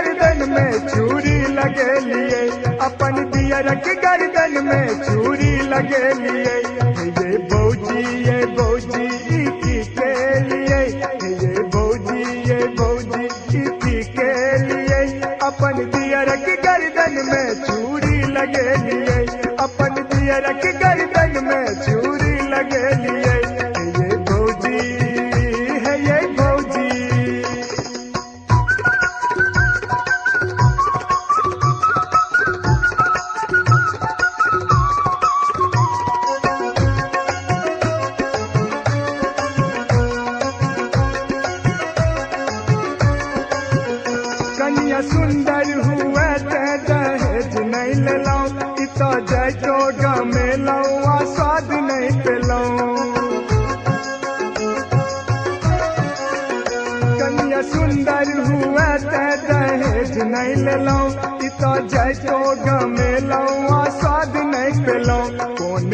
गर्दन में चूड़ी लगे लिए, अपन दियर की गर्दन में चूड़ी लगे लिए। ये बौजी की के लिए, ये बौजी की के लिए, अपन दियर की गर्दन में चूड़ी लगे लिए, अपन दियर की गर्दन में चूड़ी लगे लिए। ये बौजी है, ये बौजी। कन्या सुंदर हुए ते दहेज नहीं ले लो, इतो जय जोगा में लो स्वाद नहीं पेलो। कन्या सुंदर हुए ते दहेज नहीं ले लो, इतो जय जोगा में लो स्वाद नहीं पेलो। कौन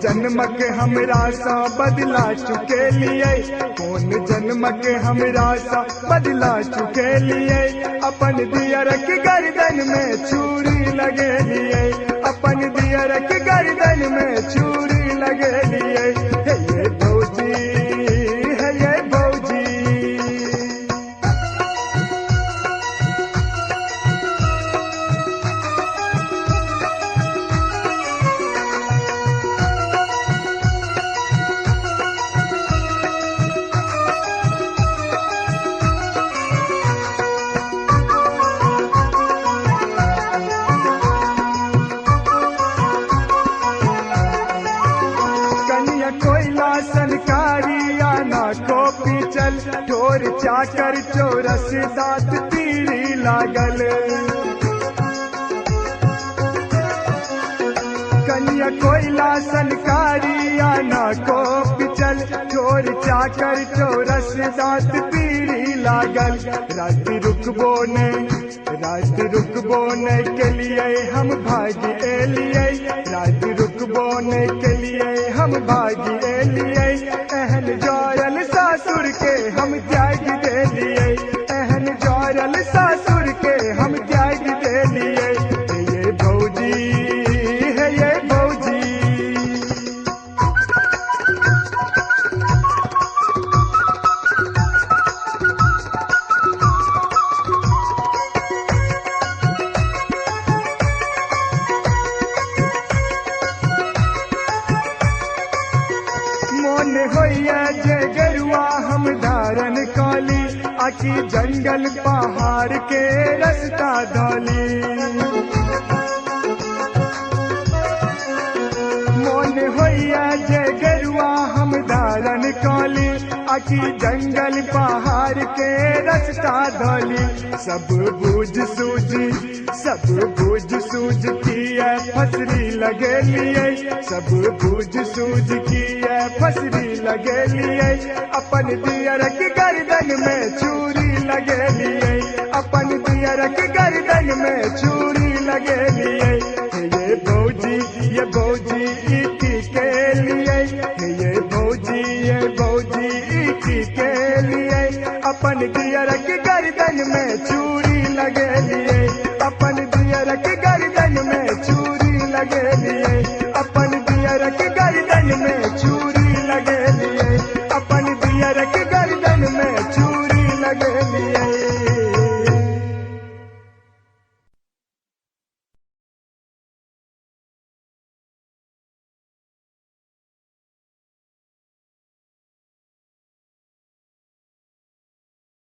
जन्मक हमरा सा बदला चुके लिए, कौन जन्मक हमरा सा बदला चुके लिए। अपन दियर की गर्दन में चूड़ी लगे लिए, अपन दियर की गर्दन में चूड़ी लगे लिए। है ये बौजी, है ये बौजी। कोयला सनकारी आना को पीचल, ठोर चाकर चोरस दात तीरी लागल। कन्या कोयला सनकारी आना को पिचल, ठोर चाकर चोरस दात तीरी लागल। रात रुकबो ने के लिए हम भागी एलिए, रात रुकबो ने के लिए हम भागी एलिए। एहन जोरल सासुर के हम त्याग दे लिए, एहन जोरल सासुर के हम त्याग दे लिए। ये बौजी है, ये बौजी। मोन होइया जे गरुआ हम धारन काली, आकी जंगल पहाड़ के रास्ता धाली। मोन होइया जे गरुआ हम धारन काली, आकी जंगल पहाड़ के रास्ता धाली। सब बूझ सूझ किया फसरी लगे लिए, सब बूझ सूझ किया फसरी लगे लिए। अपन दियर की गर्दन में चूड़ी लगे लिए, अपन दियर की गर्दन में चूड़ी लगे लिए। ये बौजी की के लिए, ये बौजी की के लिए, अपन